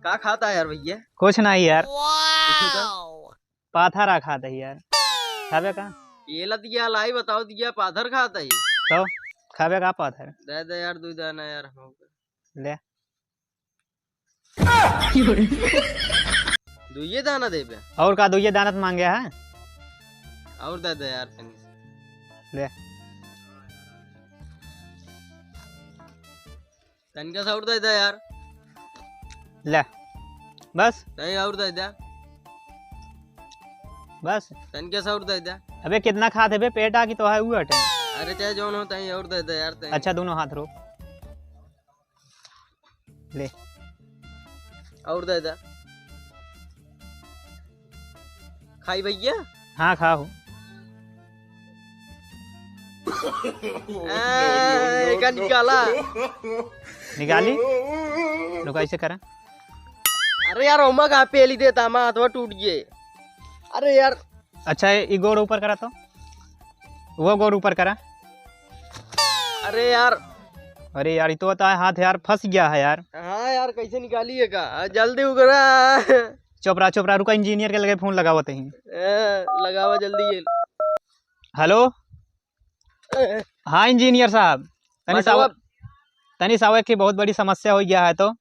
क्या खाता है यार भैया? कुछ नहीं यार, तो पाथा रखा था यार। खावे का ये ला दिया लाई बताओ दिया पाथर खाता है तो खावे का पाथर दे दे यार दूध दाना यार हमको ले। दुइये दाना दे बे और का दो ये दानत मांगे है और दे दे यार तनी ले। तनका सा और दे दे यार ले बस नहीं और दे दे बस। तनका सा और दे दे अबे कितना खाते बे पेट आ की तो है वो हटे। अरे चाहे जौन होता है और दे दे यार तनी अच्छा दोनों हाथ रो ले। और दे दे खाई भैया हाँ खाओ। का निकाला निकाली लो कैसे करा। अरे यार ओमा कहाँ पेली देता माँ हाथवा टूट गए। अरे यार अच्छा ये गोड़ ऊपर करा तो वो गोड़ ऊपर करा। अरे यार अरे यार ये तो होता है हाथ यार फंस गया है यार। हाँ यार कैसे निकालिए का जल्दी उगरा चोपड़ा चोपड़ा रुका इंजीनियर के लगे फोन लगाओ तही। लगावा जल्दी ये हेलो हाँ इंजीनियर साहब तनी साहब की बहुत बड़ी समस्या हो गया है तो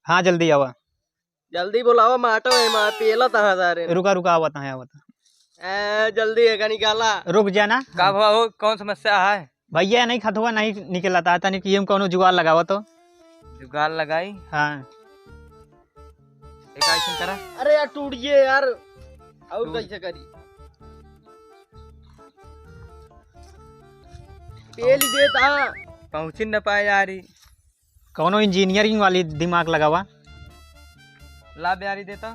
हाँ जल्दी आवा। जल्दी बुलावा माटो है माँ पेला तहाँ सारे रुका रुका आवत है आवत। जल्दी है का निकाला रुक जाना का हो कौन समस्या है भैया नहीं खतुआ नहीं निकला था तनी कि हम कौनो जुगाड़ लगावा तो जुगाड़ लगाई हाँ एक ऐसा करा। अरे यार टूट गए यार और कैसे करी पेली देता पहुंच न पाए यार कौनो इंजीनियरिंग वाली दिमाग लगावा ला बिहारी देता।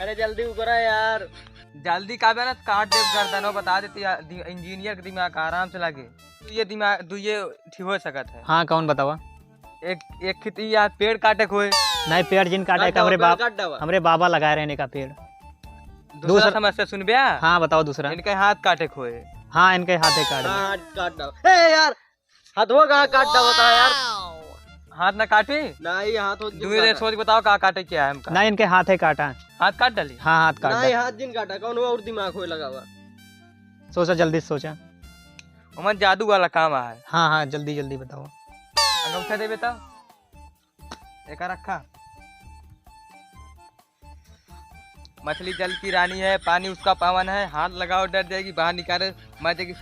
अरे जल्दी उकरा यार जल्दी का ना काट दे गर्दनो बता देती इंजीनियर का दिमाग आराम से लगे ये दिमाग ये ठीक हो सकत है। हाँ कौन बतावा एक खेती यार पेड़ काटे खोए नहीं पेड़ जिन काटे का हमरे बाबा लगाए रहने का पेड़। दूसरा समस्या सुन बिया। हाँ बताओ दूसरा इनके हाथ काटे खोए। हाँ इनके हाथे काट काट दो यार हाथों कहाँ काट दो बता यार हाथ ना काटे नहीं हाथ दूसरे सोच बताओ कहाँ काटे क्या है हमका नहीं इनके हाथे काटा हाथ काट डाली। हाँ हाथ काट नहीं हाथ जिन काटा कौन और दिमाग हो लगा हुआ सोचा जल्दी सोचा उमन जादू वाला काम है। हाँ हाँ जल्दी जल्दी बताओ अंगूठा दे बेटा एक रखा मछली जल की रानी है पानी उसका पावन है हाथ लगाओ डर जाएगी बाहर निकाले मर जाएगी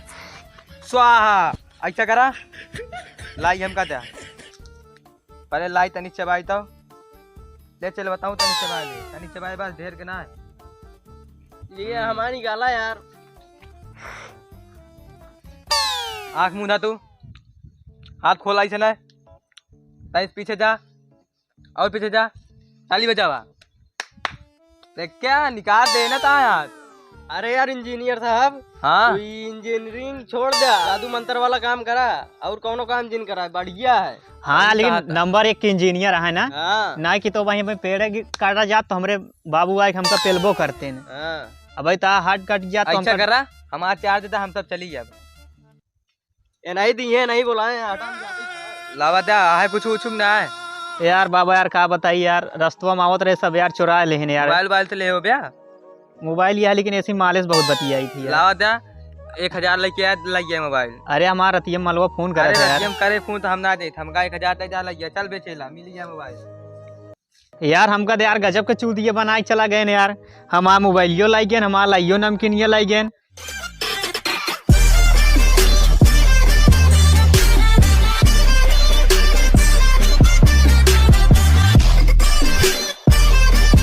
स्वाहा ऐसा करा लाई हमका दे पहले लाई तनी चबाई तो ले चल बताऊं तनी चबाई ले तनी चबाई बस ढेर के ना है ये हमारी गाला यार आँख मुंह ना तू हाथ खोला ऐसे ना पीछे जा और पीछे जा ताली बजावा देख क्या निकाल दे ना ता यार। अरे यार इंजीनियर साहब हाँ इंजीनियरिंग छोड़ दिया जादू मंत्र वाला काम करा और कौनो काम जिन करा बढ़िया है। हाँ लेकिन नंबर 1 के इंजीनियर है ना। हाँ। ना कि तो वहीं पे पेड़ काटा जात तो हमरे बाबू आए हमका पेलबो करते हैं। हाँ। अब ता हाथ कट गया तो अच्छा कर रहा हमारा चार्ज देता हम सब चली गया ये नहीं दिए नहीं बुलाए लावा दे है कुछ ना है यार बाबा यार का बताइए यार रस्तवा में आवत रहे सब यार चुरा लेन यार मोबाइल तो ले हो बया मोबाइल यार लेकिन ऐसी मालिश बहुत बती आई थी लावा दे 1000 लेके लग गया मोबाइल। अरे हमारा रतियम मलवा फोन करे था यार करे फोन तो हम ना दे हमका 1000 तक जा लग गया चल बेचेला मिल गया मोबाइल यार हमका यार गजब के चूतिया बनाए चला गए यार हमारा मोबाइलियो लाई गए हमारा लाइयो नमकीनियो लाई गए